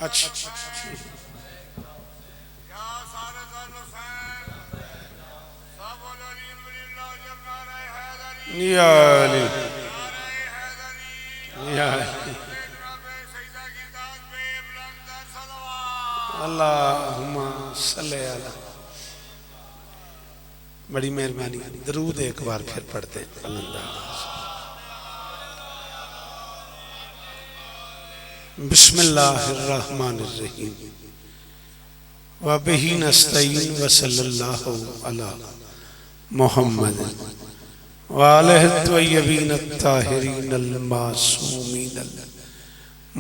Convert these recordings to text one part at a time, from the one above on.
अच्छा या अली या अल्लाहुम्मा सल्ले अला। बड़ी मेहरबानी। दरूद एक बार फिर पढ़ते हैं। बिस्मिल्लाहिर्रहमानिर्रहीम व बिही नस्तईन व सल्लल्लाहु अला मुहम्मद व आलिहि त्वय्यबीन अत्ताहिरीन अल मासूमीन अल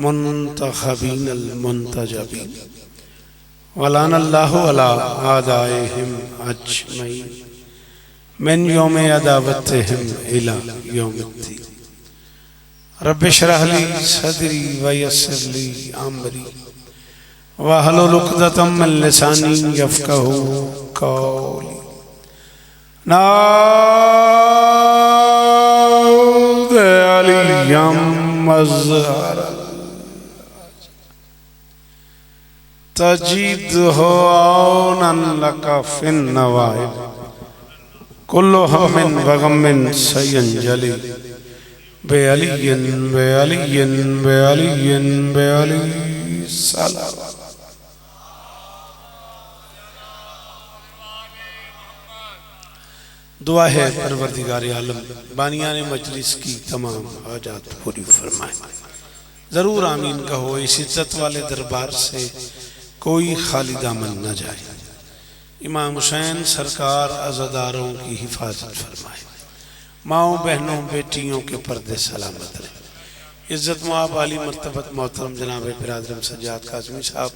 मुंतखबीन अल मुंतजबीन व लानल्लाहु अला आदाइहिम अजमईन मिन यौम अदावतिहिम इला यौमिद्दीन। रब्बि इश्रह ली सदरी व यस्सिर ली अमरी वहलुल उक़दतम मिन लिसानी यफ़क़हू क़ौली। नाऊद अलियम मज़हर तजीदहु औनन लका फिन नवाइब कुल्लु हम्मिन व गम्मिन सयंजली बेअलियन बेअलियन बेअलियन बेअली सलाम। दुआ है परवरदिगार आलम बानियान मजलिस की तमाम हाजात पूरी फरमाए। जरूर आमीन कहो। इस इज्जत वाले दरबार से कोई खाली दामन न जाए। इमाम हुसैन सरकार अज़ादारों की हिफाजत फरमाए। माओ बहनों बेटियों के पर्दे सलामत रहे। इज्जत माब आली मर्तबत मोहतरम जनाब बिरादरम सज्जाद काज़मी साहब,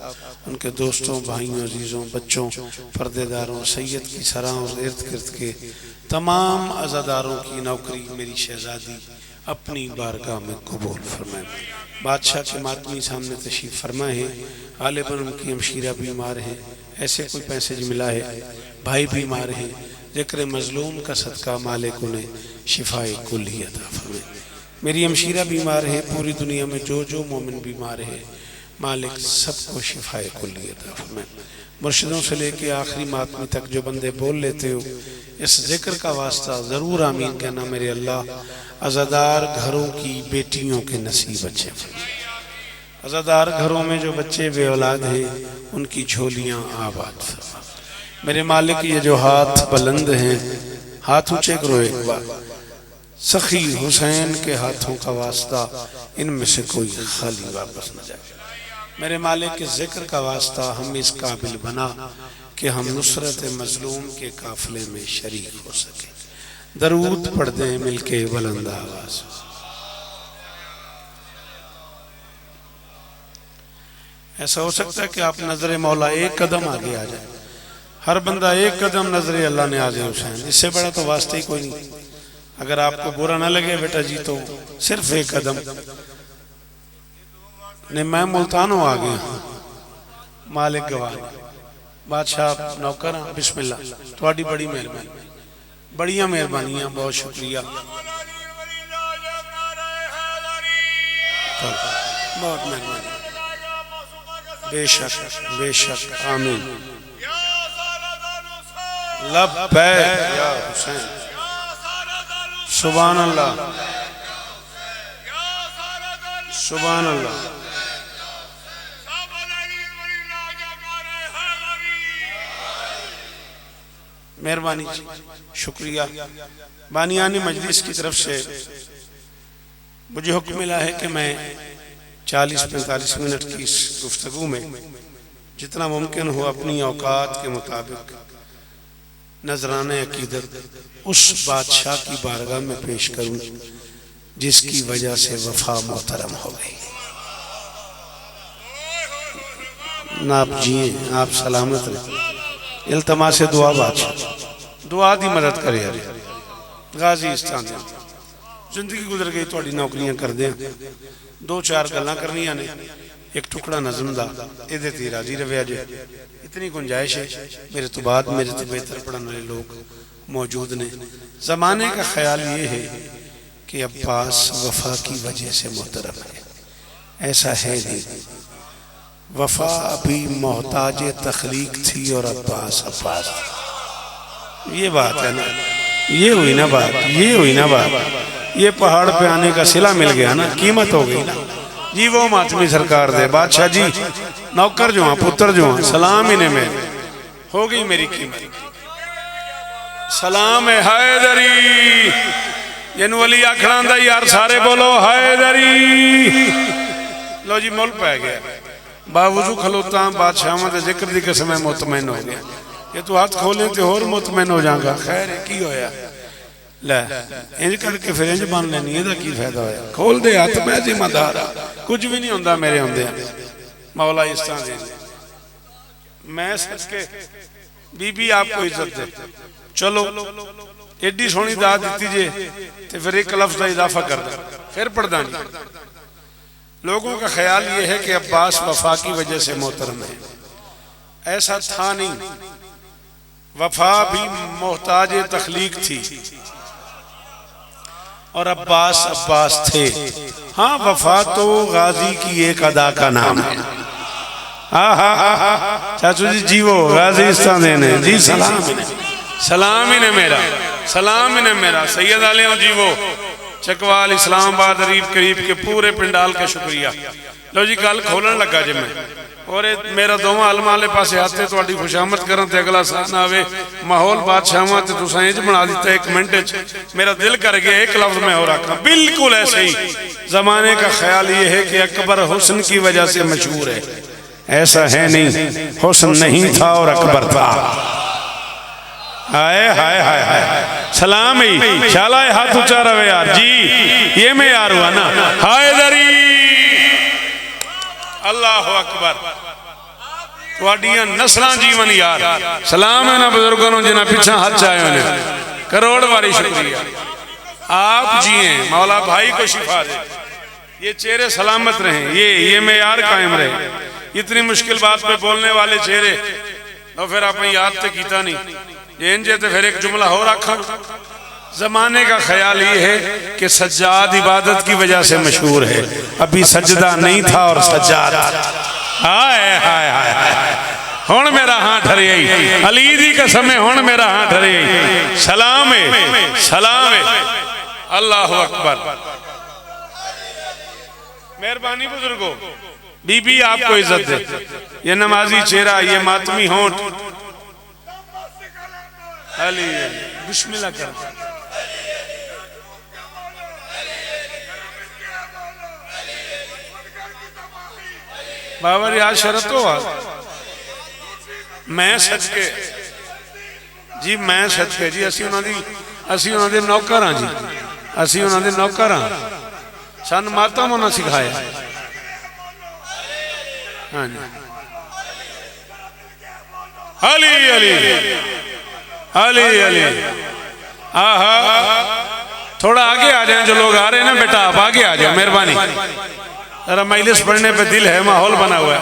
उनके दोस्तों भाइयों अजीज़ों बच्चों पर्देदारों सैयद की सराह और इर्द गिर्द के तमाम अज़ादारों की नौकरी मेरी शहजादी अपनी बारगाह में कबूल फरमाए। बादशाह के मातमी सामने तशरीफ़ फरमाए हैं। गालिबन उनकी हमशीरा बीमार हैं। ऐसे कोई पैसेज मिला है। भाई बीमार हैं। ज़िक्र मज़लूम का सदका मालिक उन्हें शिफाए कुल्ली अता फरमाए। मेरी हमशीरा बीमार है। पूरी दुनिया में जो जो मोमिन बीमार है मालिक सबको शिफाए कुल्ली अता फरमाए। मुर्शिदों से लेके आखिरी मातमी तक जो बंदे बोल लेते हो इस जिक्र का वास्ता ज़रूर आमीन कहना मेरे अल्लाह। अज़ादार घरों की बेटियों के नसीब अच्छे। अज़ादार घरों में जो बच्चे बे औलाद हैं उनकी झोलियाँ आबाद फरमा। मेरे मालिक ये जो हाथ बुलंद हैं हाथ ऊंचे करो एक बार। सखी हुसैन के हाथों का वास्ता इनमें से कोई खाली वापस न जाए। मेरे मालिक के जिक्र का वास्ता हम इस काबिल बना कि हम नुसरत मजलूम के काफिले में शरीक हो सके। दरूद पढ़ दें मिलके बुलंद आवाज। ऐसा हो सकता है कि आप नजर मौला एक कदम आगे आ जाए। हर बंदा एक कदम नजर अल्लाह ने आज़े हुसैन। इससे बड़ा तो वास्ते ही कोई नहीं। अगर आपको बुरा ना लगे बेटा जी तो सिर्फ एक कदम ने मैं मुल्तानों आ गया। मालिक गवाह बादशाह नौकर बिस्मिल्लाह। थोड़ी बड़ी मेहरबानी बड़िया मेहरबानियां बहुत शुक्रिया बहुत मेहरबानी। बेशक बेशक आमीन। लब्बैक या हुसैन। सुभान अल्लाह सुभान अल्लाह। मेहरबानी शुक्रिया। बानियानी मजलिस की तरफ से मुझे हुक्म मिला है कि मैं 40-45 मिनट की इस गुफ्तगू में जितना मुमकिन हो अपनी औकात के मुताबिक नजराने अकीदत उस बादशाह की बारगाह में पेश करूं जिसकी वजह से वफा मोहतरम हो गई। ना आप जिए आप सलामत रहे। इल्तमा से दुआ बादशाह दुआ दी मदद करे। गाजी इस्तान जिंदगी गुजर गई थोड़ी नौकरियां कर दें। 2-4 गल्लां करनियां ने। एक टुकड़ा नज़म दा इहदे ते राजी रवे। अज इतनी गुंजाइश है। मेरे तो बाद मेरे तो बेहतर पढ़ने वाले लोग मौजूद ने। ज़माने का ख्याल ये है कि अब्बास वफा की वजह से मोहतरम है। ऐसा है नहीं। वफा अभी मोहताज तख्लीक थी और अब्बास अब्बास थी। ये बात है ना, ये हुई ना बात, ये हुई ना बात। ये पहाड़ पे आने का सिला मिल गया ना, कीमत हो गई ना जी। वो मातमी सरकार दे बादशाह जी, नौकर जो हाँ पुत्र जो हाँ, सलाम इन्हें में हो गई मेरी कीमत। सलाम है हैदरी, जिन वली आखना यार सारे बोलो हैदरी। लो जी मुल पै गया, बावजू खलोता बादशाह के जिक्र की कसम मुतमैन हो गया। ये तू हाथ खोले तो होर मुतमैन हो जाएगा। खैर की होया लै इंज करके फिर इंज बन लेनी, ਇਹਦਾ की फायदा होया। खोल दे हाथ, मैं जिम्मेदार हाँ, कुछ भी नहीं होंदा मेरे होंदे। मौला इस तरह दे मैं सच के बीबी आपको इज्जत दे। चलो एडी सोहनी दात दी जे ते फिर एक लफ्ज का इजाफा कर दे, फिर पढ़दा नहीं। लोगों का ख्याल ये है कि अब्बास वफा की वजह से मोहतरम है, ऐसा था नहीं। वफा भी मोहताज तख्लीक थी और अब्बास अब्बास थे। हाँ वफा तो गाजी की एक अदा का नाम है। चाचू जी जीवो गाजी इस्तान जी, सलाम सलाम इन्हें मेरा, सलाम इन्हें मेरा। सैयद आलियों जीवो, चकवाल इस्लामाबाद अरीब करीब के पूरे पिंडाल का शुक्रिया। लो जी गल खोलन लगा जे मैं, और मेरा दोवां आलमा वाले पासे आते थोड़ी खुशामद करन ते अगला सा ना आवे। माहौल बादशाह ते तुसां इंज बना दिता 1 मिनट च। मेरा दिल कर गया एक लफ्ज मैं और आखा, बिल्कुल ऐसे ही। जमाने का ख्याल ये है कि अकबर हुस्न की वजह से मशहूर है, ऐसा है नहीं। हुस्न नहीं था और अकबर था। हाय हाय हाय हाय, सलाम ही शाला हाथ ऊंचा रहे यार जी। ये मैं यार हुआ ना हैदरी, अल्लाह अकबर। तुहाडियां नस्लां जीवन यार। सलाम है ना बुजुर्गों जिन्हें पिछा हाथ आए ने, करोड़ बारी शुक्रिया। आप जिए, मौला भाई को शिफा दे, ये चेहरे सलामत रहे, ये मेयार कायम रहे। इतनी मुश्किल बात पे बोलने वाले चेहरे तो फिर आप याद तो किया नहीं। इंजे तो फिर एक जुमला हो रखा। जमाने का ख्याल ये है कि सज्जाद इबादत की वजह से मशहूर है, अभी सजदा नहीं था और सज्जाद। हाय हाय हाय हाय, हुण मेरा हाँ ठरे अली दी कसम है, हुण मेरा हाँ ठरे। सलाम है, सलाम है, अल्लाह अकबर। मेहरबानी बुजुर्गो, बीबी आपको इज्जत दे। ये नमाजी चेहरा, ये मातमी होंठ, अली बिस्मिल्लाह कर। बाबर यार शरत हो मैं सच के जी, मैं सच के जी, असी उन्होंने नौकर हाँ जी, असी उन्होंने नौकर हाँ। सन मातम उन्हें सिखाया। हाँ जी, अली अली अली अली। आहा, थोड़ा आगे आ जाए जो लोग आ रहे हैं ना बेटा, आप आगे आ जाए मेहरबानी। जरा मजलिस पढ़ने पे दिल है, माहौल बना हुआ है।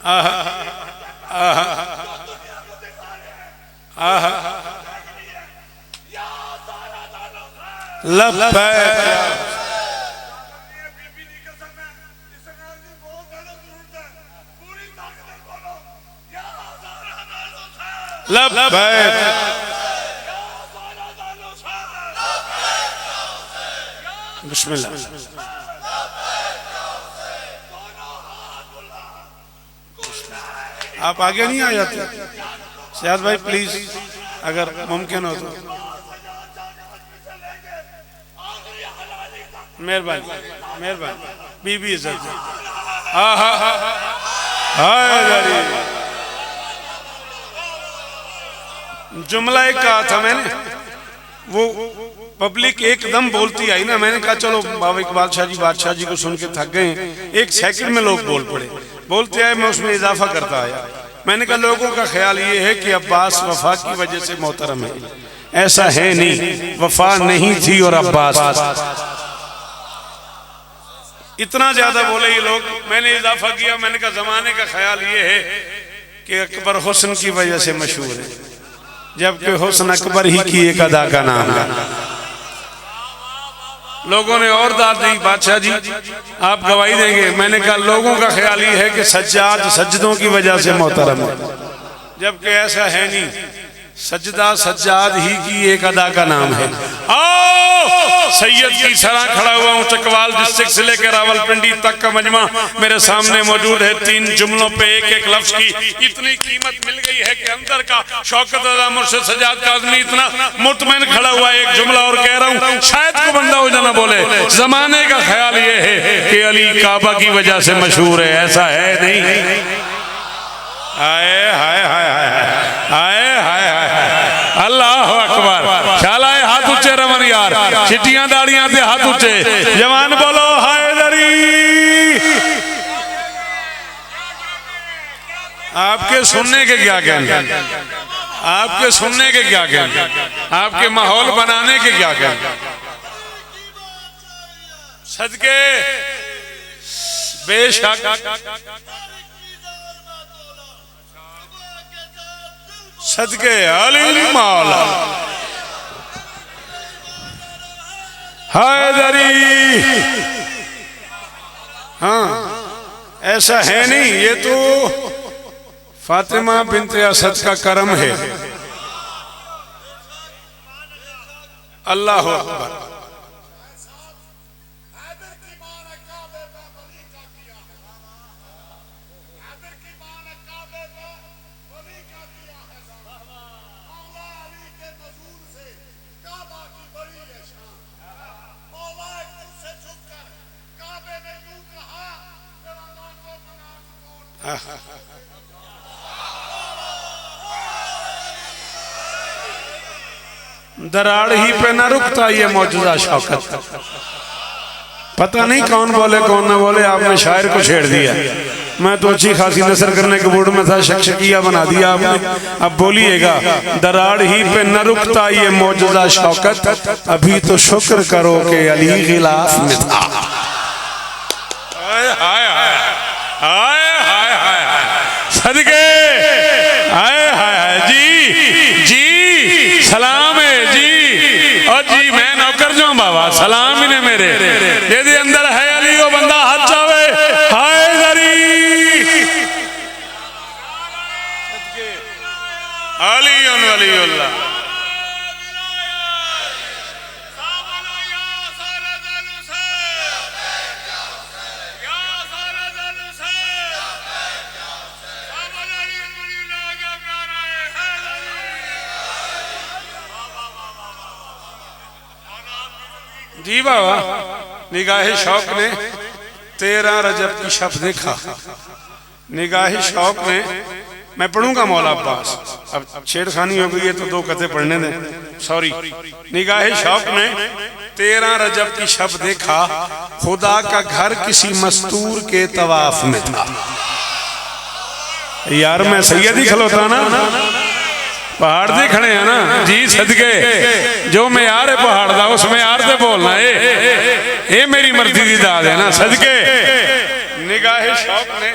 आहा आहा आहा, लब्बैक लब्बैक। बिस्मिल्लाह। आप आगे नहीं आ जाते सियाद भाई, प्लीज अगर मुमकिन हो तो मेहरबानी मेहरबानी। बीबी इज्जत दे। जुमला एक कहा था मैंने, वो पब्लिक एकदम बोलती आई ना, मैंने कहा चलो बाबा इकबाल बादशाह जी को सुन के थक गए। 1 सेकंड में लोग बोल पड़े, बोलते आए, मैं उसमें इजाफा करता आया। मैंने कहा लोगों का ख्याल ये है कि अब्बास वफा की वजह से मोहतरम है, ऐसा है नहीं। वफा नहीं थी और अब्बास। इतना ज्यादा बोले ये लोग, मैंने इजाफा किया। मैंने कहा जमाने का ख्याल ये है कि अकबर हुस्न की वजह से मशहूर है, जबकि हुस्न अकबर ही की एक अदा का नाम है। लोगों ने और दाद दी, बादशाह जी आप गवाही देंगे? मैंने कहा लोगों का ख्याल ये है कि सज्जाद सज्जदों की वजह से मोहतरम है, जबकि ऐसा है नहीं। सज्जदा सज्जाद ही की एक अदा का नाम है। आओ सैयद की सराह खड़ा हुआ हूँ, चकवाल डिस्ट्रिक्ट से लेकर रावलपिंडी तक का मजमा मेरे सामने मौजूद है। 3 जुमलों पे एक एक लफ्ज की इतनी कीमत मिल गई है कि अंदर का शौकत अदा मुर्शिद सज्जाद काज़मी इतना मुतमईन खड़ा हुआ है। एक जुमला और कह रहा हूँ, शायद को बंदा हो जाना बोले। जमाने का ख्याल ये है कि अली काबा की वजह से मशहूर है, ऐसा है नहीं। आए हाय हाय हाय हाय हाय अल्लाह अकबर। शालाए हाथ ऊंचे रमन यार, चिट्टियां दाड़ियां दे हाथ ऊंचे, जवान बोलो हैदरी। आपके सुनने के क्या कहने, आपके सुनने के क्या कहने, आपके माहौल बनाने के क्या कहने। सदके बेशक सदके अली मौला हैदरी। हाँ ऐसा है नहीं, ये तो फातिमा बिन्ते असद का करम है। अल्लाह अकबर। दराड़ ही पे न रुकता ये मौजूदा शौकत। पता नहीं कौन बोले कौन न बोले, आपने शायर को छेड़ दिया। मैं तो अच्छी खासी नसर करने के मूड में था, शख्सिया बना दिया आपने। अब बोलिएगा, दराड़ ही पे न रुकता ये मौजूदा शौकत, अभी तो शुक्र करो कि अली गिलाफ में था। हाय हाय हाय हाय हाय सदके हाय हाय जी जी सलाम है जी। और जी मैं नौकर जो बाबा, सलाम ही ने मेरे यदि अंदर है अली वो बंदा हाथ चावे हाय दरी। अली अल्लाह जी बाबा। निगाहे शौक ने 13 रजब की शब देखा। निगाहे शौक ने, मैं पढ़ूंगा मौला अब्बास, अब छेड़खानी हो गई है तो 2 कते पढ़ने दें, सॉरी। निगाहे शौक ने 13 रजब की शब देखा, खुदा का घर किसी मस्तूर के तवाफ में था। यार मैं सैयद ही खलोता ना, पहाड़ दे खड़े हैं ना जी। सदके जो मैं यार है पहाड़ दा, उस में यार से बोलना ये मेरी मर्जी की दाद है ना। सदके निगाहे शौक ने,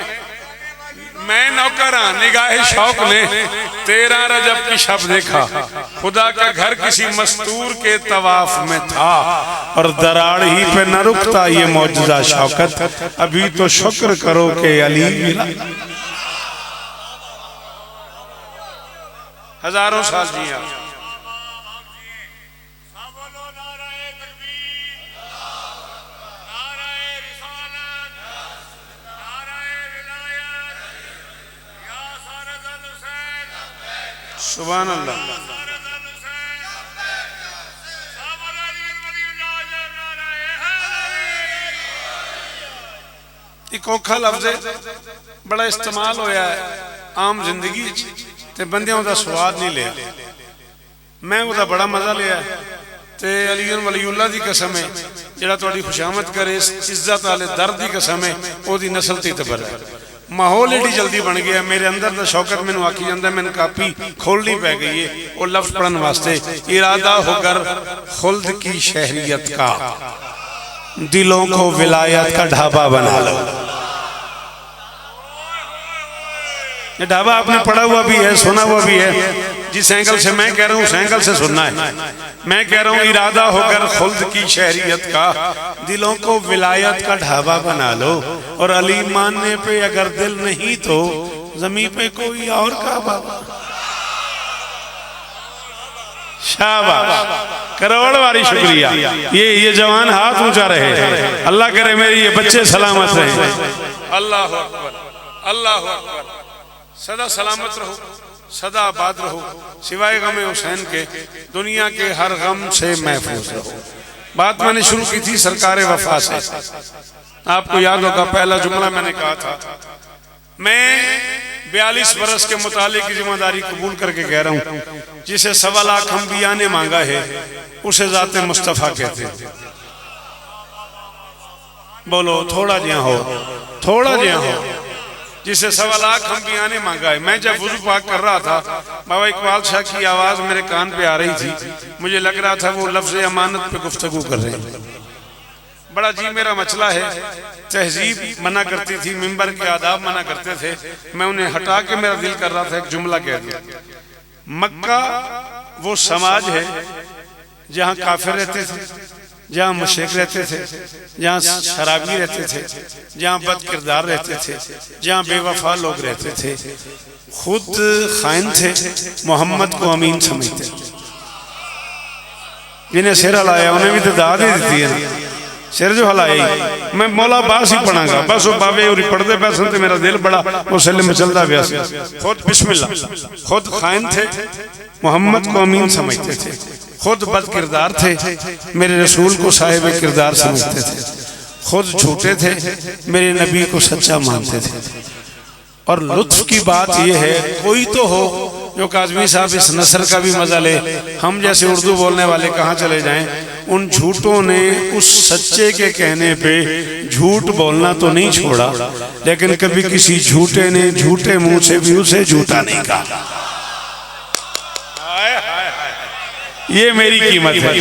मैं नौकर हाँ, निगाहे शौक ने 13 रजब की शब देखा, खुदा का घर किसी मस्तूर के तवाफ में था, और दराड़ ही पे न रुकता ये मौजूदा शौकत, अभी तो शुक्र करो कि अली मिला। हजारों साल जिया। सुभान अल्लाह। एक औखा लफ्ज़ बड़ा इस्तेमाल होया है आम जिंदगी ते बंदियां दा स्वाद नहीं लिया। मैं उदा बड़ा मजा लिया ते अली वलीउल्लाह दी कसम है, जेड़ा तुहाडी खुशामद करे, इज्जत वाले दर्द दी कसम है, ओदी नस्ल ते तबर है। माहौल एडी जल्दी बन गया, मेरे अंदर दा शौकत मैनू आखी जांदा, मैनू कापी खोलनी पै गई है वो लफ्ज पढ़न वास्ते। इरादा होकर खुल्द की शहरियत का, दिलों को विलायत का ढाबा बना लो। ये ढाबा आपने पढ़ा हुआ भी है, सुना हुआ भी है। जिस एंगल से मैं कह रहा हूँ उस एंगल से सुनना है। मैं कह रहा हूँ इरादा होकर खुल्द की शहरियत का, दिलों को विलायत का ढाबा बना लो, और अली मानने पे अगर दिल नहीं तो जमीन पे कोई और का बाबा। शाबाश, करोड़ बारी शुक्रिया। ये जवान हाथ ऊंचा रहे, अल्लाह करे मेरे ये बच्चे सलामत रहे। अल्लाह अकबर, अल्लाह अकबर। सदा सलामत रहो, सदा आबाद रहो, सिवाय गम हुसैन के दुनिया के हर गम से महफूज रहो। बात मैंने शुरू की थी सरकार वफा से। आपको याद होगा पहला जुमला मैंने कहा था, मैं 42 बरस के मुताले की जिम्मेदारी कबूल करके कह रहा हूँ, जिसे 1.25 लाख अंबिया ने मांगा है उसे जाते मुस्तफा कहते हैं। बोलो थोड़ा जिया हो, थोड़ा जिया हो। जिसे 1.25 लाख अंबिया ने मांगा है। मैं जब वुजू पाक कर रहा था, बाबा इकबाल शाह की आवाज मेरे कान पे आ रही थी, मुझे लग रहा था वो लफ्ज अमानत पे गुफ्तगू कर रहे हैं। बड़ा जी मेरा मसला है, तहजीब मना करती थी, मिंबर के आदाब मना करते थे, मैं उन्हें हटा के मेरा दिल कर रहा था एक जुमला कह दिया। मक्का वो समाज है जहाँ काफिर रहते थे, जहाँ मुशरिक रहते थे, जहाँ शराबी रहते थे, जहाँ बद किरदार रहते थे, जहाँ बेवफा लोग रहते थे, खुद खाइन थे, मोहम्मद को अमीन समझते। जिन्हें सिर हलाया उन्हें भी तो दाद ही दी है, सिर जो हलाई। मैं मौला अब्बास ही पढ़ांगा, बस वो बाबे और पढ़ते पैसे थे, मेरा दिल बड़ा मुसल्ले में चलता गया। खुद बिस्मिल्लाह, खुद खाइन थे, मोहम्मद को अमीन समझते थे, खुद बद किरदार थे, मेरे रसूल को साहिब किरदार समझते थे, खुद झूठे थे, मेरे नबी को सच्चा मानते थे। और लुत्फ की बात यह है, कोई तो हो जो काज़मी साहब इस नसर का भी मजा ले। हम जैसे उर्दू बोलने वाले कहाँ चले जाएं, उन झूठों ने उस सच्चे के कहने पे झूठ बोलना तो नहीं छोड़ा, लेकिन कभी किसी झूठे ने झूठे मुंह से भी उसे झूठा नहीं कहा। ये मेरी कीमत है,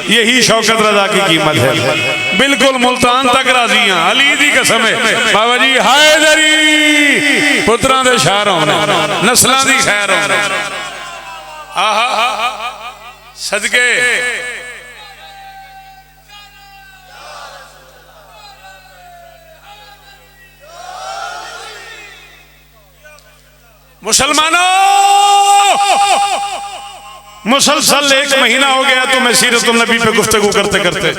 यही शौकत रजा की कीमत है। बिल्कुल मुल्तान तक राजी हैं, अली दी कसम है बाबा जी, हैदरी पुत्रां दे शहर होने, नस्लां दी खैर होने। आहा सदके मुसलमानों, मुसलसल 1 महीना हो गया तो मैं सीरतुन नबी पे गुफ्तगू करते करते,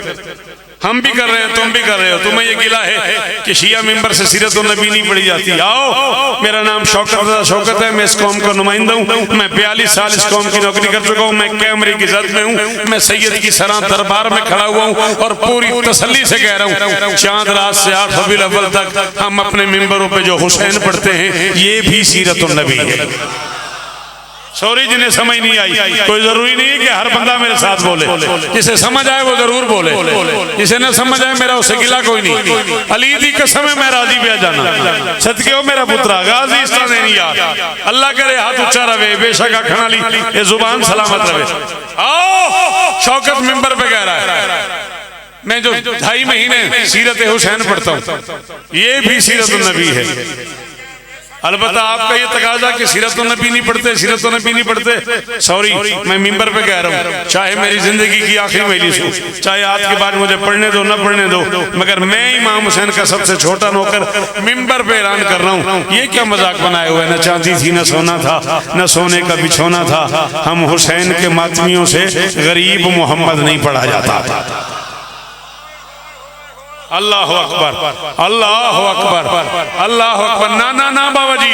हम भी कर रहे हैं, तुम भी कर रहे हो। तुम्हें ये गिला है कि शिया मिंबर से सीरतुन नबी नहीं पढ़ी जाती। आओ, मेरा नाम शौकत है, मैं इस कौम का नुमाइंदा हूँ, मैं 42 साल इस कौम की नौकरी कर चुका हूँ, मैं कैमरे की इज्जत में हूँ, मैं सैयद की सराह दरबार में खड़ा हुआ हूँ और पूरी तसल्ली से कह रहा हूँ, चांद रात से 8 रबीउल अव्वल तक हम अपने मिंबरों पे जो हुसैन पढ़ते हैं ये भी सीरतुन नबी है। सॉरी जिन्हें समझ नहीं आई, कोई जरूरी नहीं है कि हर बंदा मेरे साथ बोले, जिसे समझ आए वो जरूर बोले, जिसे न समझ आए मेरा उससे गिला कोई नहीं। अली दी कसम है मैं राजी पे जाना, सदके हो मेरा पुत्रा गाजी इस तरह नहीं यार, अल्लाह करे हाथ ऊंचा रहे, बेशक आखन अली ये जुबान सलामत रहे। आओ, शौकत मिंबर पे कह रहा है, मैं जो 2.5 महीने सीरत हुसैन पढ़ता हूँ ये भी सीरतुन नबी है। अलबत्ता आपका ये तकाजा कि सीरतुन नबी नहीं पढ़ते, सीरतुन नबी नहीं पढ़ते, सॉरी मैं मिंबर पे कह रहा हूँ, चाहे मेरी जिंदगी की आखिरी मजलिस हो, चाहे आज के बाद मुझे पढ़ने दो न पढ़ने दो, मगर मैं इमाम हुसैन का सबसे छोटा नौकर मिंबर पे ऐलान कर रहा हूँ। ये क्या मजाक बनाए हुए, न चांदी थी न सोना था न सोने का बिछोना था, हम हुसैन के मातमियों से गरीब मोहम्मद नहीं पढ़ा जाता। अल्लाह अकबर, अल्लाह अकबर, अल्लाह अकबर। ना ना ना बाबा जी,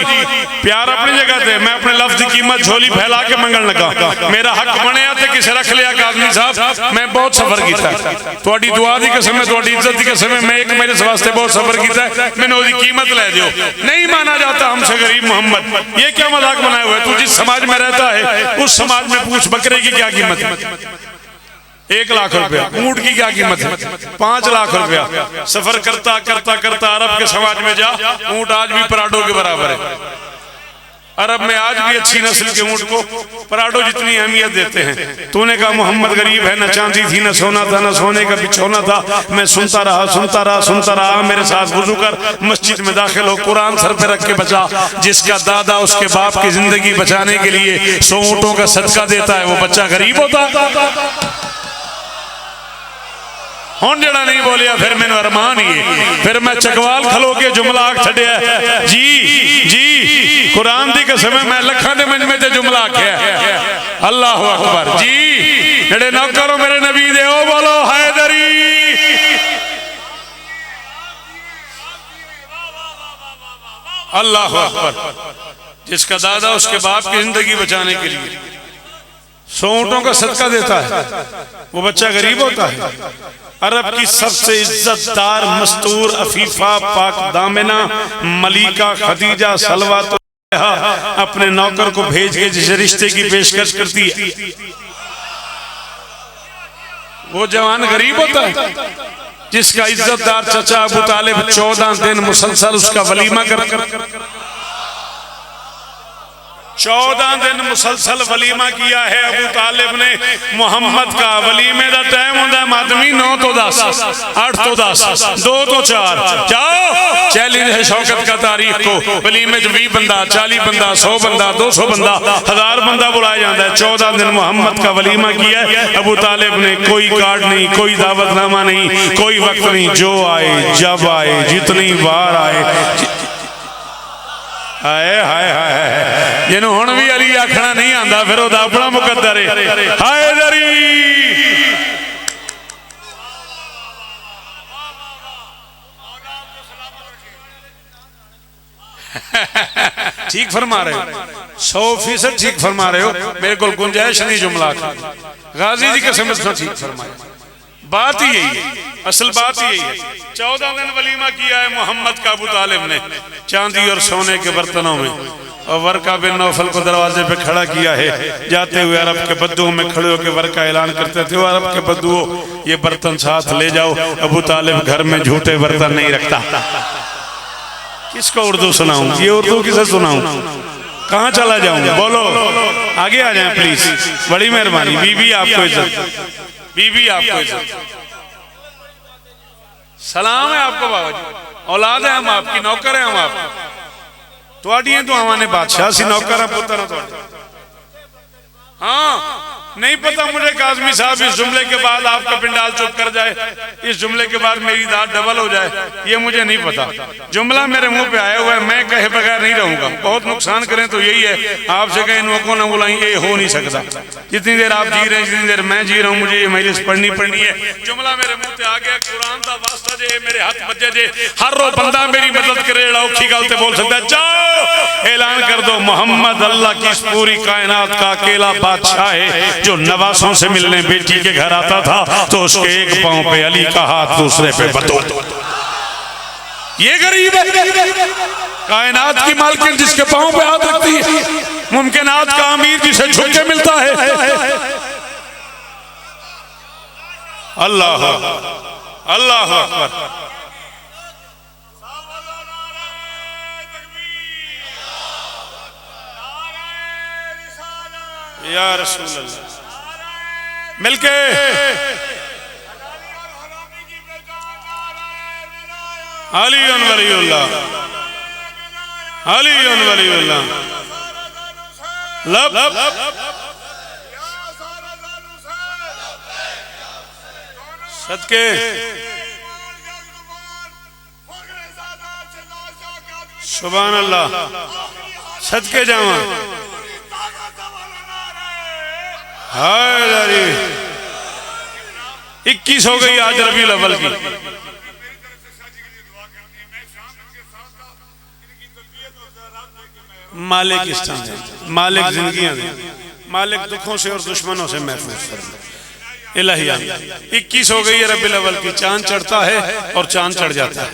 प्यार अपनी जगह थे, मैं अपने लफ्ज की कीमत झोली फैला के मंगन लगा, मेरा हक बनया ते किसे रख लिया काज़मी साहब। मैं बहुत सफर किया, थोड़ी दुआ दी कसम है, थोड़ी इज्जत की कसम है, मैं एक मेरे वास्ते बहुत सफर किया, मैंने उसकी कीमत ले दियो। नहीं माना जाता हमसे गरीब मोहम्मद, ये क्या मजाक बनाए हुए। तू जिस समाज में रहता है उस समाज में पूछ बकरे की क्या कीमत है, 1 लाख रुपया, ऊंट की क्या कीमत है 5 लाख रुपया। सफर करता करता करता अरब के समाज में जा, ऊंट आज भी पराठों के बराबर है। अरब में आज भी अच्छी नस्ल के ऊंट को पराठो जितनी अहमियत देते हैं। तूने कहा मोहम्मद गरीब है, न चांदी थी न सोना था, न सोने का बिछौना था। मैं सुनता रहा सुनता रहा सुनता रहा। मेरे साथ वुजू कर मस्जिद में दाखिल हो, कुरान सर पे रख के बचा। जिसका दादा उसके बाप की जिंदगी बचाने के लिए 100 ऊँटों का सदका देता है, वो बच्चा गरीब होता। हुण जड़ा नहीं बोलिया फिर मैंने अरमान ही है। फिर मैं चकवाल खलो के जुमला आख छड़िया, जी जी कुरान दी कसम मैं लखा दे मंज में ते जुमला आख्या। अल्लाह अकबर जी। जड़े नौकरो मेरे नबी दे ओ बोलो हैदरी। अल्लाह अकबर। जिसका दादा उसके बाप की जिंदगी बचाने के लिए 100 ऊँटों का सदका देता है, वो बच्चा गरीब होता है। अरब की सबसे इज्जतदार मस्तूर अफीफा पाक दामिना मलिका खदीजा सलवा तो अपने नौकर को भेज के जिस रिश्ते की पेशकश करती है, वो जवान गरीब होता है। जिसका इज्जतदार चचा अबू तालिब 14 दिन मुसलसल उसका वलीमा कर 14 दिन मुसलसल वलीमा किया है अबू तालिब ने मोहम्मद का। वलीमे का टाइम होता है मातमी 9 तो 10, 8 तो 10, 2 तो 4। जाओ चैलेंज है शौकत का तारीख को। वलीमे 20 बंदा, 40 बंदा, 100 बंदा, 200 बंदा, 1000 बंदा बुलाया जाता है। 14 दिन मोहम्मद का वलीमा किया है अबू तालिब ने। कोई कार्ड नहीं, कोई दावतनामा नहीं, कोई वक्त नहीं। जो आए जब आए जितनी बार आए। हाय हाय हाय। जिन्हों हुण भी अली आखना नहीं आंदा फिर ओदा अपना मुकद्दर है। हैदरी ठीक फरमा रहे हो, 100% ठीक फरमा रहे हो। मेरे को गुंजाइश नहीं जुमला गाजी जी के समझ ठीक फरमाया। बात ही यही है, असल बात ही यही है। 14 दिन वलीमा किया है मोहम्मद का अबू तालिब ने चांदी और सोने के बर्तनों में। और वर्का बिन नौफल को दरवाजे पे खड़ा किया है। जाते हुए अरब के बद्दुओं में खड़े होकर वर्का ऐलान करते थे, अरब के बद्दुओं ये बर्तन साथ ले जाओ। अबू तालिब घर में झूठे बर्तन नहीं रखता। किसको उर्दू सुनाऊं? ये उर्दू किसे सुनाऊं? कहाँ चला जाऊं? बोलो आगे आ जाए प्लीज, बड़ी मेहरबानी। बीबी आपको इज्जत, बीबी आपको इज्जत। सलाम है आपको बाबा जी, औलाद है हम आपकी, नौकर है हम आपकी। तुहाडियां दुआवां ने बादशाह सी नौकर पुत्र है तुहाडे। हाँ नहीं पता मुझे काज़मी साहब इस जुमले के बाद आपका पिंडाल चुप कर जाए, इस जुमले के बाद मेरी दाद डबल हो जाए, ये मुझे नहीं पता। जुमला मेरे मुंह पे आया हुआ है, मैं कहे बगैर नहीं रहूंगा। बहुत नुकसान करें तो यही है, आपसे कहें नुको ना बुलाई, ये हो नहीं सकता। जितनी देर आप जी रहे हैं जितनी देर मैं जी रहा हूँ, मुझे ये मजलिस पढ़नी पड़नी है। जुमला मेरे मुंह पे आ गया, कुरान का वास्ता जे मेरे हाथ बजे जे, हर रो बंदा मेरी मदद करे औखी गल ते बोल सकता है। जाओ ऐलान कर दो मोहम्मद अल्लाह की इस पूरी कायनात का अकेला बादशाह है जो नवासों से मिलने बेटी के घर आता था तो उसके एक पांव पे अली का हाथ, दूसरे पे बतो। ये गरीब है कायनात की मालकिन जिसके पांव पे हाथ रखती है, मुमकिनात का अमीर जिसे झुक के मिलता है। अल्लाह अल्लाह अकबर। या रसूल अल्लाह मिलके अली वलीउल्लाह, अली वलीउल्लाह। लब सदके सुभान अल्लाह, सदके जावा। हाय 21 हो गई आज रबीउल अव्वल की। मालिक इस तरह मालिक जिंदगियां दे, मालिक दुखों से और दुश्मनों से महफूज फरमाए। इलाहिया 21 हो गई है रबीउल अव्वल की। चांद चढ़ता है और चांद चढ़ जाता है।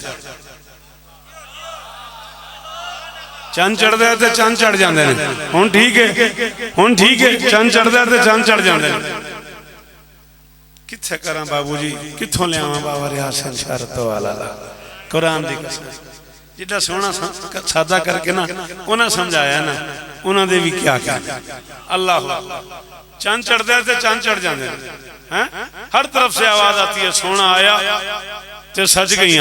चंद चढ़ता है तो चंद चढ़ जाते हैं। हुण ठीक है, हुण ठीक है, चंद चढ़ता है तो चंद चढ़ जाते हैं। कित्थे करा बाबू जी, कित्थों लियावां बाबा रियासत शरत वाला कुरान दी कसम। जिदा सोना सादा करके ना उन्हें समझाया ना उन्होंने भी क्या कहना। अल्लाह चंद चढ़ते हैं तो चंद चढ़ जाते हैं, हर तरफ से आवाज आती है सोना आया तो सज गई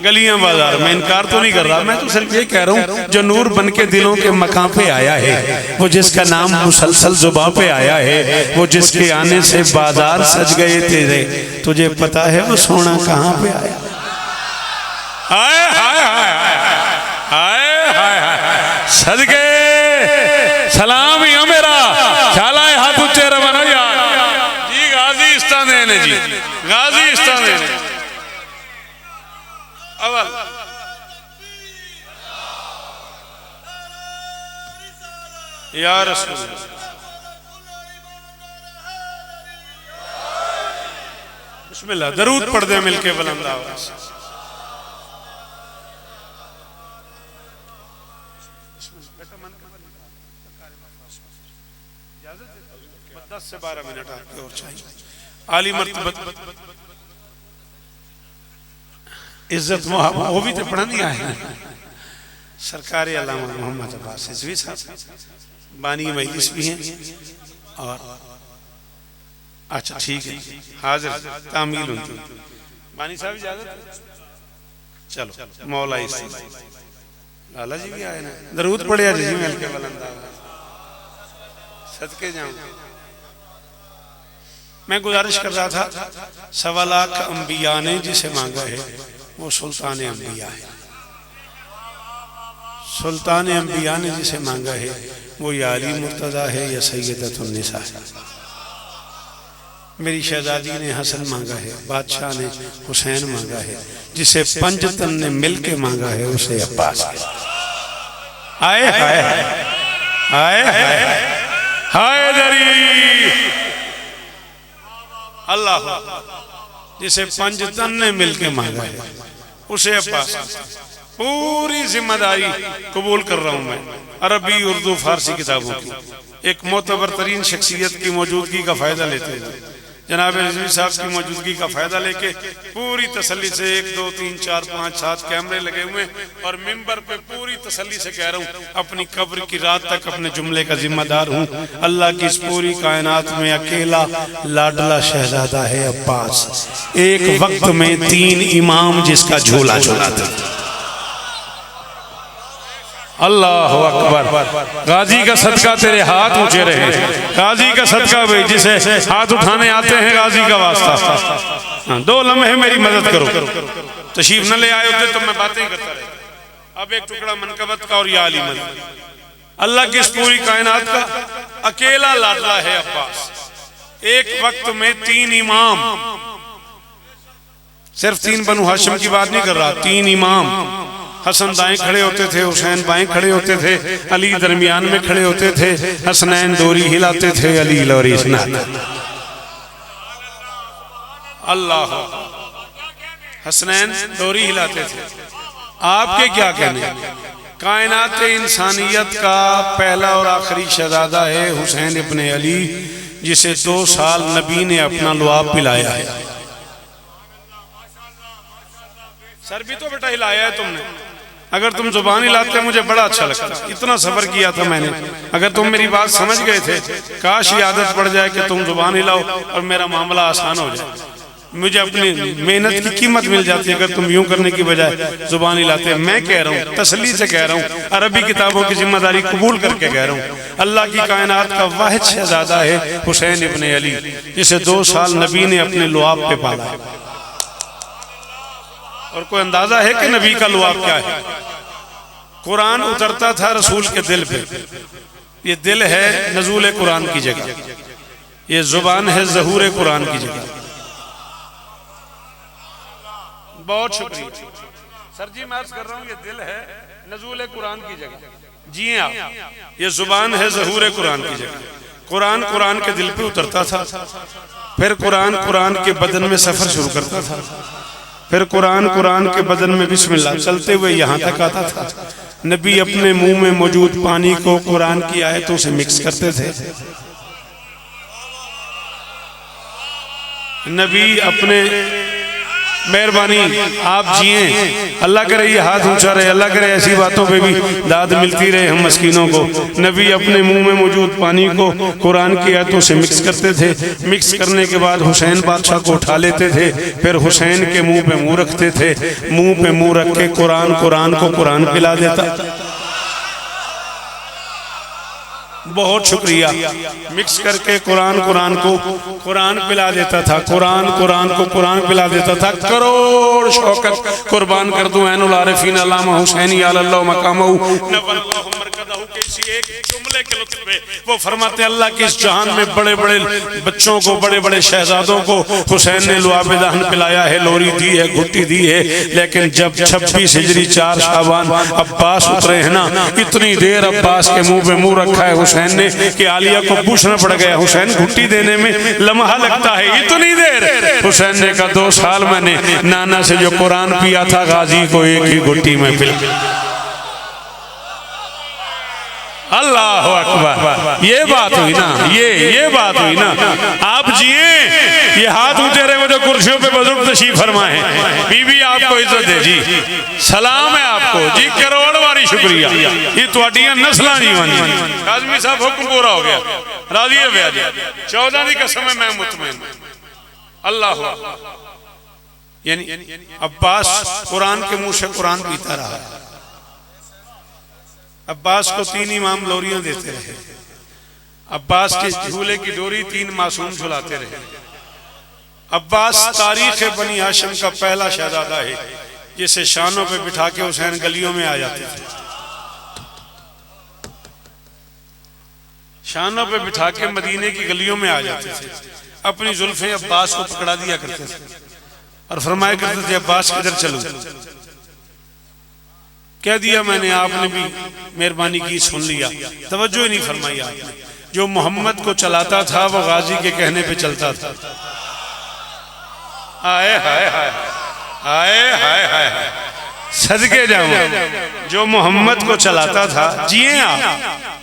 गलियां बाजार। मैं इनकार तो नहीं कर रहा, मैं तो सिर्फ ये कह रहा हूँ जो नूर बन के दिलों के मकां पे आया है, वो जिसका नाम मुसलसल जुबां पे आया है, वो जिसके आने से बाजार सज गए तेरे, तुझे पता है वो सोना कहाँ पे आया। हाय हाय हाय हाय हाय हाय सज गए। सलाम ही हो मेरा, ख्याल आए हाथ ऊंचे रवाना यार जी। गाजी इस्तान जी, गाजी इस्तान अवल या रसूल बिस्मिल्लाह। दरूद पढ़ दे मिलके बुलंद आवाज। दस से 12 मिनट आपके और चाहिए। आली मर्तबत इज्जत वो भी तो पढ़ा नहीं आए। सरकार अल्लामा मोहम्मद अब्बास रिजवी साहब बानी मजलिस भी हैं और अच्छा ठीक है हाजिर तामील उनकी बानी साहब इजाजत। चलो मौला लाला जी भी आए ना, दरूद पढ़े जी मिल के बुलंद सदके जाऊं। मैं गुजारिश कर रहा था 1.25 लाख अंबिया ने जिसे मांगा है वो सुल्तान अंबिया है। सुल्तान अंबिया ने जिसे मांगा है वो या अली मुर्तज़ा है या सैयदतुन निसा है। मेरी शहजादी ने हसन मांगा है, बादशाह ने हुसैन मांगा है, जिसे पंजतन ने मिलके मांगा है उसे अब्बास है। आए हाय हाय हाय हाय दरी अल्लाह, जिसे पंजतन ने मिलके मांगा है उसे अब्बास। पूरी जिम्मेदारी कबूल कर रहा हूं मैं, अरबी उर्दू फारसी किताबों की। एक मोतबर तरीन शख्सियत की मौजूदगी का फायदा लेते हैं, जनाब रिजवी साहब की मौजूदगी का फायदा लेके पूरी तसल्ली से 1 2 3 4 5 7 कैमरे लगे हुए और मिंबर पे पूरी तसल्ली से कह रहा हूँ अपनी कब्र की रात तक अपने जुमले का जिम्मेदार हूँ। अल्लाह की इस पूरी कायनात में अकेला लाडला शहजादा है अब्बास, एक वक्त में 3 इमाम जिसका झूला झूलाते। अल्लाह अकबर। गाजी का सदका तेरे हाथ ऊंचे रहे, गाजी का सदका भाई जिसे हाथ उठाने आते हैं गाजी का वास्ता। 2 लम्हे मेरी मदद करो। तशरीफ न ले आए होते तो मैं बातें करता रहता। अब एक टुकड़ा मनकबत का और या अली मदद। अल्लाह की इस पूरी कायनात का अकेला लाडला है अब्बास, एक वक्त में 3 इमाम, सिर्फ 3 बनु हाशिम की बात नहीं कर रहा, 3 इमाम। हसन दाएं खड़े होते थे, हुसैन बाएं खड़े होते थे, अली दरमियान में खड़े होते थे, हसनैन डोरी हिलाते थे, अली लोरी सुनाते। अल्लाह, हसनैन डोरी हिलाते थे। आपके क्या कहने? कायनात इंसानियत का पहला और आखिरी शहजादा है हुसैन इब्ने अली, जिसे 2 साल नबी ने अपना लुआब पिलाया है। सर भी तो बेटा हिलाया है तुमने, अगर तुम जुबान हिलाते मुझे बड़ा अच्छा लगता। इतना सफर किया था मैंने, अगर तुम मेरी बात समझ गए थे, काश ये आदत पड़ जाए कि तुम जुबान हिलाओ और मेरा मामला आसान हो जाए। मुझे अपनी मेहनत की कीमत मिल जाती है अगर तुम यूं करने की बजाय जुबान हिलाते। मैं कह रहा हूँ, तसल्ली से कह रहा हूँ, अरबी किताबों की जिम्मेदारी कबूल करके कह रहा हूँ, अल्लाह की कायनात का वाहिद शहजादा है हुसैन इब्ने अली, जिसे 2 साल नबी ने अपने लुआब पे पाला। और कोई अंदाजा है कि नबी का लुआब क्या है? कुरान उतरता था रसूल के दिल पे। ये दिल है नज़ूल कुरान की जगह, ये जुबान है ज़हूर कुरान की जगह। बहुत शुक्रिया सर जी, मैं अर्ज कर रहा हूँ ये दिल है नज़ूल कुरान की जगह। जी हाँ, ये जुबान है ज़हूर कुरान की जगह। कुरान कुरान के दिल पे उतरता था, फिर कुरान कुरान के बदन में सफर शुरू करता था, फिर कुरान कुरान के बदन में बिस्मिल्लाह चलते हुए यहाँ तक आता था। नबी अपने मुंह में मौजूद पानी को कुरान की आयतों से मिक्स करते थे। नबी अपने मेहरबानी आप जिए, अल्लाह करे ये हाथ ऊंचा रहे, अल्लाह करे ऐसी बातों पे भी दाद मिलती रहे हम मस्कीनों को। नबी अपने मुंह में मौजूद पानी को कुरान की आयतों से मिक्स करते थे, मिक्स करने के बाद हुसैन बादशाह को उठा लेते थे, फिर हुसैन के मुंह पे मुंह रखते थे, मुंह पे मुंह रख के कुरान को कुरान पिला देता। बहुत शुक्रिया। मिक्स करके कुरान को कुरान पिला देता था, कुरान को कुरान पिला देता था। करोड़ शौकत कुर्बान कर दूं ऐनुल आरिफीन अल्लामा हुसैनी अल्लाह मकामहू नव्वरल्लाहु मरकदहू के इसी एक जुमले के लुत्फ पे वो फरमाते अल्लाह के इस जहान में बड़े बड़े बच्चों को, बड़े बड़े शहजादों को हुसैन ने लुआब दहन पिलाया है, लोरी दी है, घुट्टी दी है। लेकिन जब 26 हिजरी 4 शाबान अब्बास उतरे हैं ना, इतनी देर अब्बास के मुंह पे मुंह रखा है हुसैन ने कि आलिया को पूछना पड़ गया, हुसैन घुट्टी देने में लम्हा लगता है इतनी देर? हुसैन ने कहा 2 साल मैंने नाना से जो कुरान पिया था गाजी को एक ही घुट्टी में पिला। अल्लाह अकबर। ये बात हुई ना, ये बात हुई ना। आप जिए, ये हाथ ऊंचे रहे, वो जो कुर्सियों पे बुजुर्ग तशरीफ फरमाए, बीबी आपको इज्जत दे जी, सलाम है आपको जी, करोड़ बारी शुक्रिया। ये तुहाडियां नस्लां जीवन। काज़मी साहब हुक्म पूरा हो गया, राजी है भैया जी, 14 की कसम है, मैं मुतमईन। अल्लाह यानी अब्बास कुरान के मुंह से कुरान पीता रहा। अब्बास को 3 इमाम लोरियां देते रहे, अब्बास के झूले की डोरी 3 मासूम झुलाते रहे। अब्बास तारीख बनी हाशिम का पहला शहजादा है जिसे शानों पे बिठा के हुसैन गलियों में आ जाते थे, शानों पे बिठा के मदीने की गलियों में आ जाते थे। अपनी जुल्फें अब्बास को पकड़ा दिया करते थे और फरमाया करते थे अब्बास किधर चलूं? कह दिया मैंने, आपने भी मेहरबानी की, सुन लिया, तवज्जो ही नहीं फरमाई आपने। जो मोहम्मद को चलाता था वो गाजी के कहने पे चलता था। आए हाय हाय, आए हाय हाय, सदके जाऊं। जो मोहम्मद को चलाता था, जिए आप,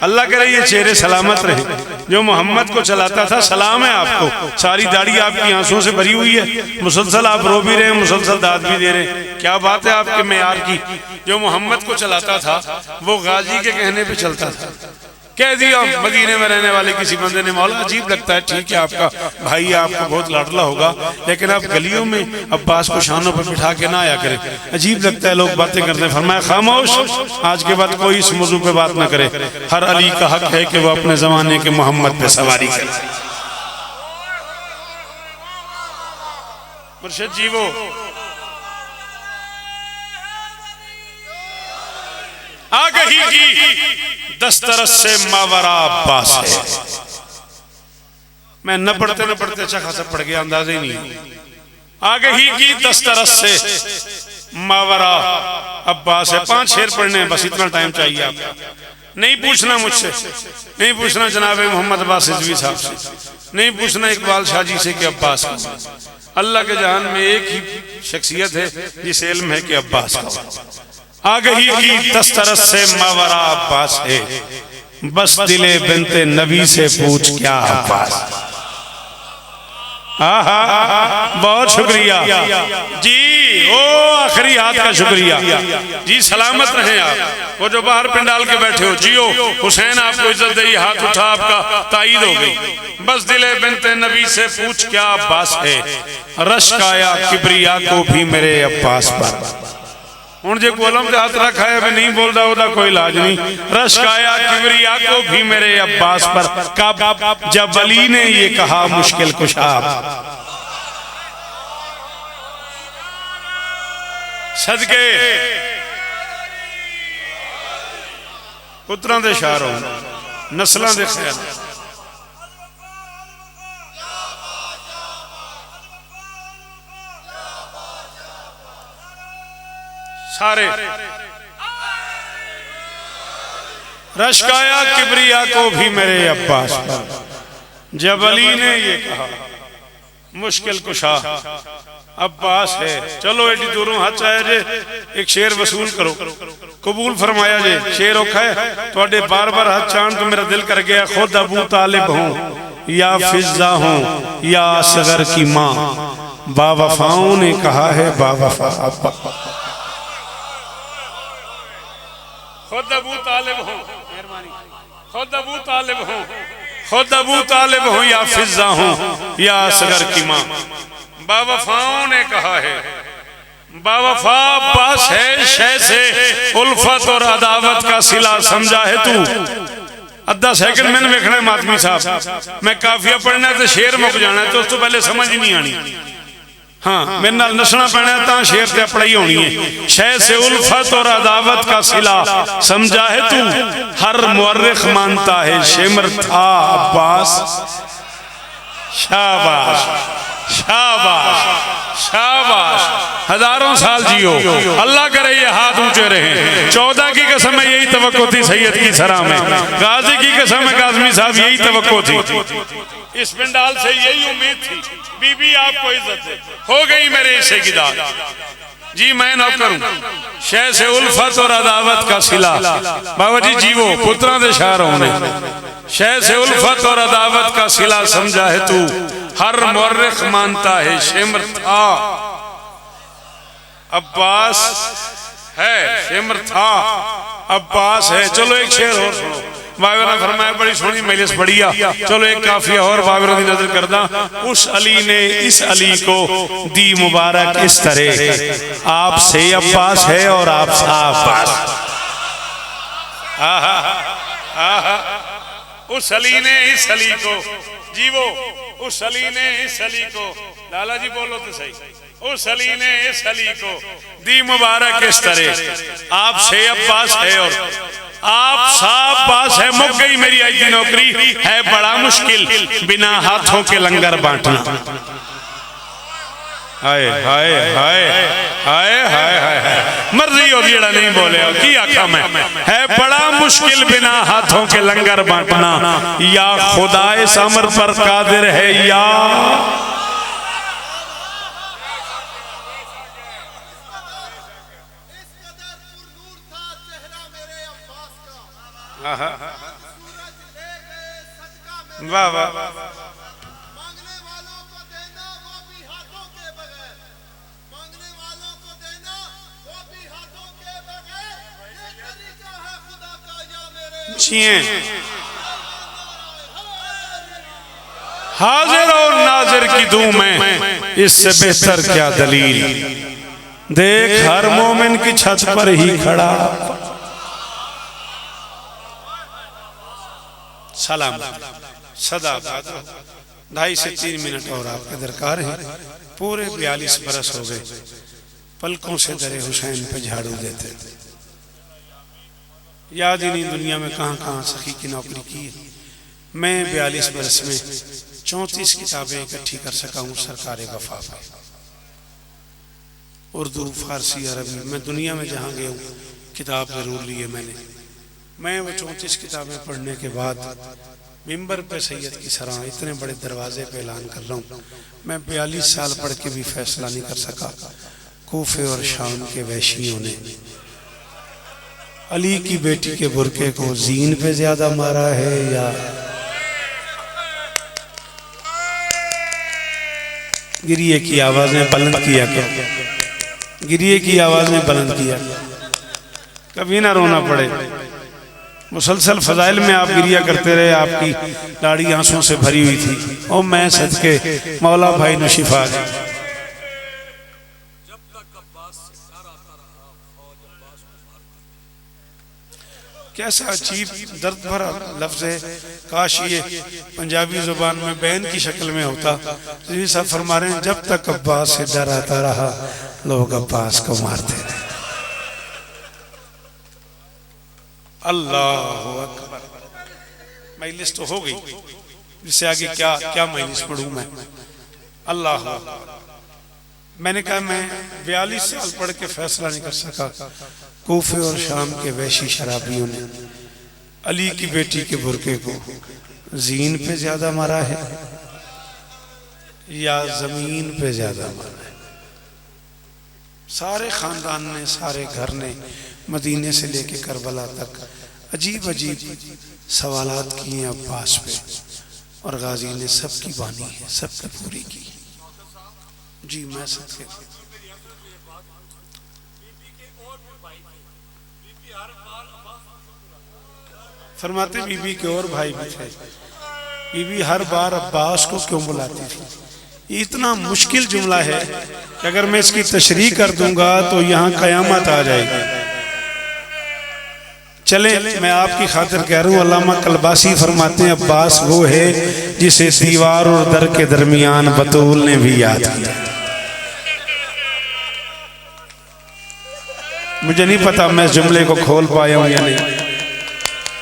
अल्लाह करे ये चेहरे सलामत रहे। जो मोहम्मद को चलाता था, सलाम है आपको। सारी दाढ़ी आपकी आंसुओं से भरी हुई है, मुसलसल आप रो भी रहे हैं, मुसलसल दाद भी दे रहे हैं। क्या बात है आपके मेयार की। जो मोहम्मद को चलाता था वो गाजी के कहने पे चलता था। कह दिया मदीने में रहने वाले किसी बंदे ने, मौला अजीब लगता है, ठीक है आपका भाई है, आपको बहुत लाडला होगा, लेकिन आप गलियों में अब्बास को शानों पर बिठा के ना आया करें, अजीब लगता है, लोग बातें करते हैं। फरमाया खामोश, आज के बाद कोई इस मौजू पे बात ना करे। हर अली का हक है कि वो अपने जमाने के मोहम्मद पे सवारी करे। मुर्शिद जी वो आगही की दस्तरस से मावरा अब्बास है। मैं न पढ़ते अच्छा खासा पढ़ गया, अंदाजा ही नहीं। आगही की दस्तरस से मावरा अब्बास है। 5 शेर पढ़ने हैं, बस इतना टाइम चाहिए आपका। नहीं पूछना मुझसे, नहीं पूछना जनाब मोहम्मद अब्बास रिजवी साहब से, नहीं पूछना इकबाल शाह जी से कि अब्बास का। अल्लाह के जहान में एक ही शख्सियत है जिसे इल्म है कि अब्बास का। आगही की दस्तरस से मावरा अब्बास है, बस दिले बिनते नबी से पूछ क्या अब्बास। बहुत शुक्रिया जी, ओ आखिरी हाथ का शुक्रिया जी, सलामत रहे आप। वो जो बाहर पिंडाल के बैठे हो, जियो, हुसैन आपको इज्जत दे, हाथ उठा, आपका ताईद हो गई। बस दिले बिनते नबी से पूछ क्या अब्बास है, रश्क आया किबरिया को भी मेरे अब्बास पर। हुण जे कोलम ते हाथ रखा है, अभी नहीं बोल रहा, ओदा कोई इलाज नहीं। रश्क आया किबरिया को भी मेरे अब्बास पर, कब जब अली ने ये कहा मुश्किल कुशा। सदके पुत्रां दे शारों, नस्लां दे ख्याल, सारे रश्क आया किबरिया को भी मेरे अब्बास पर, जब अली ने ये कहा मुश्किल कुशा अब्बास है। चलो एडी दूरों हाथ आया जे, एक शेर वसूल करो, कबूल फरमाया जे। शेर औखा है, थोड़े बार बार हाथ चाण तो मेरा दिल कर गया, खुद अबू तालिब हूं या फिजा हूं या असगर की माँ, बावफाओं ने कहा है बावफा अब्बा। खुद अबू तालिब हो, खुद अबू तालिब हो, खुद अबू तालिब हो या फिजा हो या असगर की माँ, बावफाओं ने कहा है बावफा अब्बास है शय से उल्फत और अदावत का सिला समझा है तू। अद्धा सेकंड मैंने वेखना मातमी साहब, मैं काफिया पढ़ना तो शेर मुक जाना तो उस तो पहले समझ ही नहीं आनी। हाँ मेरे नाल नसना पैना तो शेर ते पढ़ाई होनी है। शय से उल्फत और अदावत का सिला समझा है तू, हर मुअर्रिख मानता है शिमर था अब्बास। शाबाश शाबाश शाबाश, हजारों साल जियो, अल्लाह करे ये हाथ ऊंचे रहे। 14 की कसम में यही तवक्को थी सैयद की सरा में, गाजी की कसम में काज़मी साहब यही तवक्को थी, इस पिंडाल से यही उम्मीद थी। बीबी आपको इज्जत है, हो गई मेरे हिस्से की दाद। जी मैं नौकर हूं, शय से उल्फत और अदावत का सिला। बाबा जी जीवो पुत्रा दे शार होने, शय से उल्फत और अदावत का सिला समझा है तू, हर मुअर्रिख मानता है शिमर था अब्बास है, शिमर था अब्बास है। चलो एक शेर और सुनो। बाबर ने फरमाया बड़ी सोहनी मजलिस बढ़िया, चलो एक काफिया और बाबर की नजर करदा। उस अली ने इस अली को दी मुबारक इस तरह, आपसे अब्बास है और आप अब्बास। उस अली ने इस अली को, जीवो उस अली ने इस अली को, लाला जी बोलो तो सही, उस अली ने इस अली को दी मुबारक इस तरह, आपसे अब्बास है और आप साहब अब्बास है। मुक गई मेरी आज की नौकरी, है बड़ा मुश्किल बिना हाथों के लंगर बांटना। हाय हाय हाय हाय हाय हाय, मर्जी हो जेड़ा नहीं बोले की आखा मैं, है बड़ा मुश्किल बिना हाथों के लंगर बांटना, या खुदा इस अमर पर कादिर है या। वाह वाह, मांगने वालों को देना वो भी हाथों के बगैर, मांगने वालों को देना वो भी हाथों के बगैर, ये तरीका है खुदा का या मेरे जिए हाजिर और नाजिर की दूं मैं, इससे बेहतर क्या दलील। देख हर मोमिन की छत पर ही खड़ा, सलाम सदा 2.5 से 3 मिनट और आपके दरकार है। पूरे 42 बरस हो गए पलकों से दरे हुसैन पे झाड़ू देते, याद ही नहीं दुनिया में कहाँ कहाँ सखी की नौकरी की है। मैं 42 बरस में 34 किताबें इकट्ठी कर सका हूँ सरकार वफा पे, उर्दू फारसी अरबी। मैं दुनिया में जहाँ गया हूँ किताब जरूर ली है मैंने। मैं वो 34 किताबें पढ़ने के बाद मिंबर पे सैयद की सराह इतने बड़े दरवाजे पे ऐलान कर रहा हूँ। मैं 42 साल पढ़ के भी फैसला नहीं कर सका कूफे और शाम के वैशियों ने अली की बेटी के बुरके को जीन पे ज्यादा मारा है या गिरिए की आवाज में बुलंद किया। क्या गिरिए की आवाज में बुलंद किया, कभी ना रोना पड़े। मुसलसल फजाइल में आप गिरिया करते रहे, आपकी दाढ़ी आंसुओं से भरी हुई थी। और मैं सदके मौला भाई ने शिफा दी। कैसा अजीब दर्द भरा लफ्ज है, काश ये पंजाबी जुबान में बैन की शक्ल में होता। जी साहब फरमा रहे हैं जब तक अब्बास से डर आता रहा लोग अब्बास को मारते रहे। अल्लाह अकबर। मजलिस तो हो गई, इससे आगे क्या क्या मजलिस पढ़ूं मैं। अल्लाह, मैंने कहा मैं 42 साल पढ़ के फैसला नहीं कर सका कूफे और शाम के वैशी शराबियों ने अली की बेटी के बुरके को जीन पे ज्यादा मारा है या जमीन पे ज्यादा मारा है। सारे खानदान ने, सारे घर ने मदीने से लेके करबला तक अजीब अजीब सवालात किए अब्बास पे, और गाजी ने सबकी बानी है, सबकी पूरी की। जी मैं सदके फरमाते बीबी के और भाई भी थे, बीबी हर बार अब्बास को क्यों बुलाती थी। ये इतना मुश्किल जुमला है कि अगर मैं इसकी तशरीह कर दूंगा तो यहाँ कयामत आ जाएगी। चले मैं आपकी खातिर कह रहा हूँ, अल्लामा कलबासी फरमाते हैं अब्बास वो है जिसे दीवार और दर के दरमियान बतूल ने भी याद किया। मुझे नहीं पता मैं जुमले को खोल पाया हूँ या नहीं।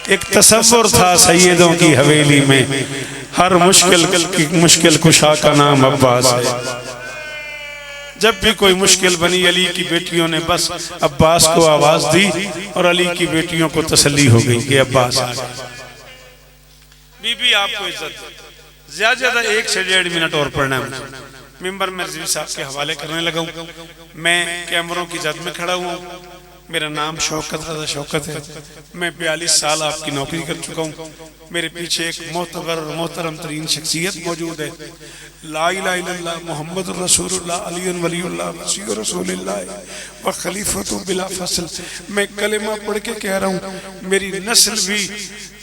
एक तसव्वुर था सैयदों की हवेली में, हर मुश्किल कुशा का नाम अब्बास है। जब भी कोई मुश्किल बनी अली की बेटियों ने बस अब्बास को आवाज दी और अली की बेटियों को तसल्ली हो गई कि अब्बास आ गए। बीबी आपको इज्जत ज्यादा ज्यादा 1 से 1.5 मिनट और पढ़ना है। मिंबर में रिजवी साहब के हवाले करने लगा हूँ। मैं कैमरों की जद में खड़ा हुआ। मेरा नाम शौकत रज़ा शौकत है। मैं 42 साल आपकी नौकरी कर चुका हूँ। मेरे पीछे एक मोतबर मोहतरम तरीन शख्सियत मौजूद है। ला इलाहा इल्लल्लाह मुहम्मदुर रसूलुल्लाह अलीयुन वलीयुल्लाह वसीय्यु रसूलिल्लाह व खलीफतु बिला फसल। मैं कलेमा पढ़ के कह रहा हूँ मेरी नस्ल भी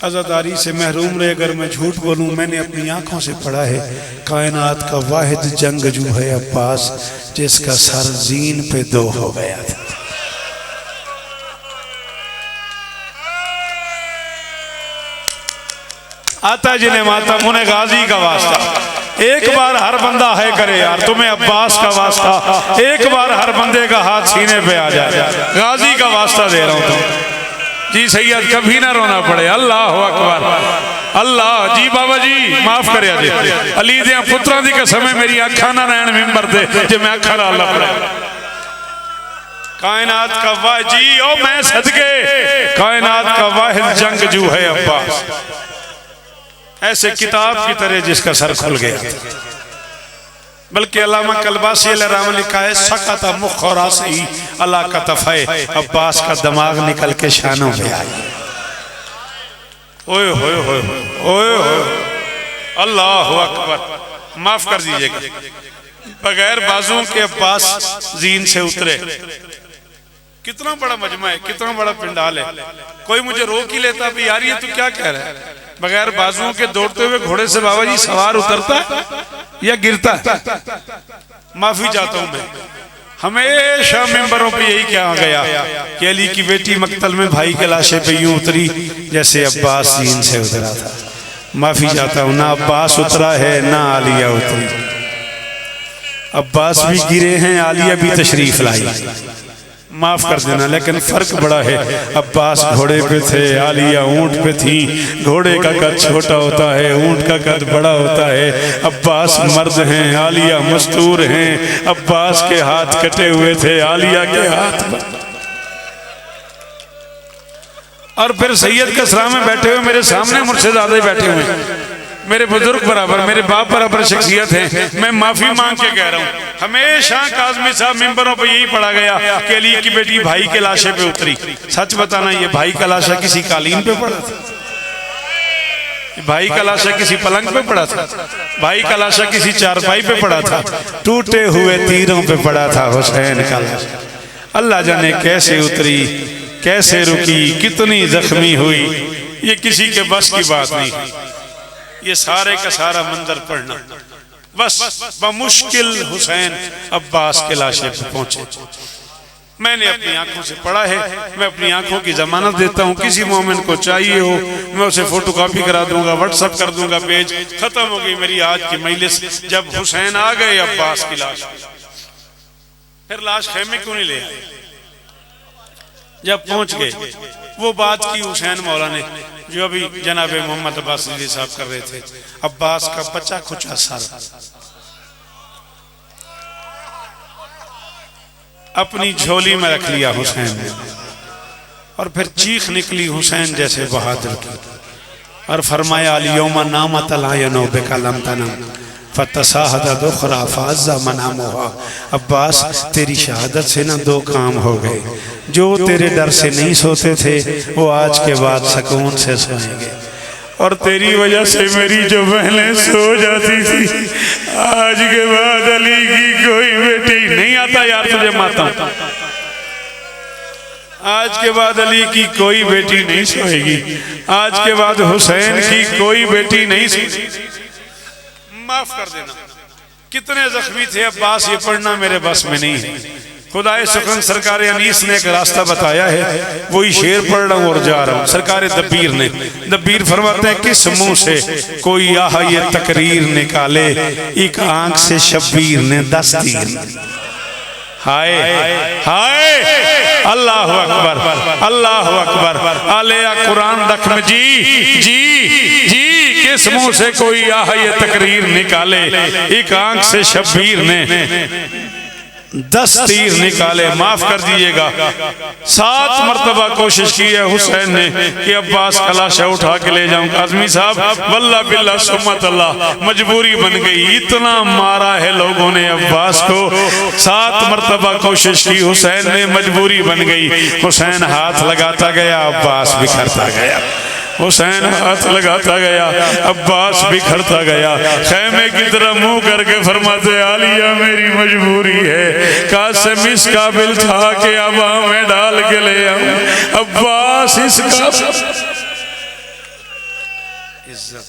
आज़ादारी से महरूम रहे। अगर मैं झूठ बोलूँ, मैंने अपनी आंखों से पढ़ा है कायनात का वाहिद जंगजू है अब्बास, जिसका सर जीन पे 2 हो गया था। आता जिन्हें माता मुने गाजी का वास्ता। एक बार हर बंदा है करे यार, तुम्हें अब्बास का वास्ता, एक बार हर बंदे का हाथ सीने पे आ जाए। गाजी का वास्ता दे रहा हूं तुम जी सैयद, कभी ना रोना पड़े। अल्लाह अकबर अल्लाह जी। बाबा जी माफ कर अली दे पुत्रा दी कसम है मेरी अखा ना रहन मिंबर दे जे मैं अखा ना अल्लाह पड़े। कायनात का वाहिद जी ओ मैं सदके, कायनात का वाहिद जंगजू है अब्बास, ऐसे किताब की तरह जिसका सर खुल गया। बल्कि अल्लामा कलबासी अलैहि लिखा है सकता मुखरा से ही अल्लाह का तफे, अब्बास का दिमाग निकल के शानों पे आ गया। ओए होए होए ओए होए अल्लाह अकबर। माफ कर दीजिएगा, बगैर बाजुओं के अब्बास जीन से उतरे। कितना बड़ा मजमा है, कितना बड़ा पिंडाल है। कोई मुझे रोक ही लेता भी यार ये तू क्या कह रहा है। बगैर बाजुओं के दौड़ते हुए घोड़े से बाबा जी सवार उतरता या गिरता। माफी चाहता हूं मैं, हमेशा मेंबरों पे यही कहा गया कि अली की बेटी मक्तल में भाई के लाशे पे यूं उतरी जैसे अब्बास जीन से उतरा था। माफी चाहता हूं, ना अब्बास उतरा है ना आलिया उतरी। अब्बास भी गिरे हैं, आलिया भी तशरीफ लाई। माफ कर देना, लेकिन फर्क बड़ा है। अब्बास घोड़े पे थे, आलिया ऊंट पे थी। घोड़े का कद छोटा होता है, ऊंट का कद बड़ा होता है। अब्बास मर्द हैं, आलिया मस्तूर हैं। अब्बास के हाथ कटे हुए थे, आलिया के हाथ। और फिर सैयद कसरा में बैठे हुए मेरे सामने मुर्शिदादे बैठे हुए, मेरे बुजुर्ग बराबर, मेरे बाप बराबर शख्सियत है। मैं माफी मांग के कह रहा हूँ, हमेशा काज़मी साहब मिंबरों पे यही पढ़ा गया कि अली की बेटी भाई के लाशे पे उतरी। सच बताना, ये भाई का लाशा किसी कालीन पे पड़ा था? भाई का लाशा किसी पलंग पे पड़ा था? भाई का लाशा किसी चारपाई पे पड़ा था? टूटे हुए तीरों पे पड़ा था हुसैन का लाशा। अल्लाह जाने कैसे उतरी, कैसे रुकी, कितनी जख्मी हुई, ये किसी के बस की बात नहीं। ये सारे का सारा मंजर पढ़ना, बस बमुश्किल हुसैन अब्बास के लाशे पे पहुंचे। मैंने अपनी आंखों से पढ़ा है, मैं अपनी आंखों की जमानत देता हूँ। किसी मोमिन को चाहिए हो मैं उसे फोटोकॉपी करा दूंगा, व्हाट्सएप कर दूंगा पेज। खत्म हो गई मेरी आज की मजलिस। जब हुसैन आ गए अब्बास की लाश, फिर लाश खेमे क्यों नहीं ले आए? जब पहुंच गए, वो बात की हुसैन मौला ने जो अभी जनाबे मोहम्मद अब्बास रिजवी साहब कर रहे थे। अब्बास का बच्चा खुचा सारा अपनी झोली में रख लिया हुसैन ने, और फिर चीख निकली हुसैन जैसे बहादुर की, और फरमाया अल-यौमा नामत अल-आयनो बिका लम तनम फतसाहदा दुखरा फाज़ा मनामुहा। अब्बास तेरी शहादत से ना 2 काम हो गए। जो तेरे डर से नहीं सोते थे वो आज के बाद सुकून से सोएंगे, और तेरी वजह से मेरी जो बहनें सो जाती थी, आज के बाद अली की कोई बेटी नहीं आता यार तुझे माता, आज के बाद अली की कोई बेटी नहीं सोएगी, आज के बाद हुसैन की कोई बेटी नहीं सोएगी। माफ कर देना। कितने जख्मी थे अब्बास, ये पढ़ना मेरे बस में नहीं है। खुदाए सुखन सरकार अनीस ने एक रास्ता बताया है, वही शेर पढ़ रहा हूँ और जा रहा हूँ। सरकार दब्बीर फरमाते हैं, किस मुंह से कोई आह ये तकरीर निकाले, एक आंख से शब्बीर ने 10 तीर। हाय हाय अल्लाह अकबर अल्लाह अकबर। आलिया कुरान रखम जी जी जी, किस मुंह से कोई आह ये तकरीर निकाले, एक आंख से शब्बीर ने 10 तीर निकाले। माफ कर दीजिएगा, 7 मरतबा कोशिश की है हुसैन ने कि अब्बास का लाशा उठा के ले जाऊं। आजमी साहब वल्लाह बिल्लाह सुम्मत अल्लाह, मजबूरी बन गई। इतना मारा है लोगों ने अब्बास को, 7 मरतबा कोशिश की हुसैन ने, मजबूरी बन गई। हुसैन हाथ लगाता गया, अब्बास बिखरता गया। हुसैन हाथ लगाता गया, अब्बास बिखरता गया। खैमे की तरफ मुंह करके फरमाते, आलिया मेरी मजबूरी है, कासिम इस काबिल था कि अबा में डाल के ले आऊं, अब्बास इस काबिल। इज्जत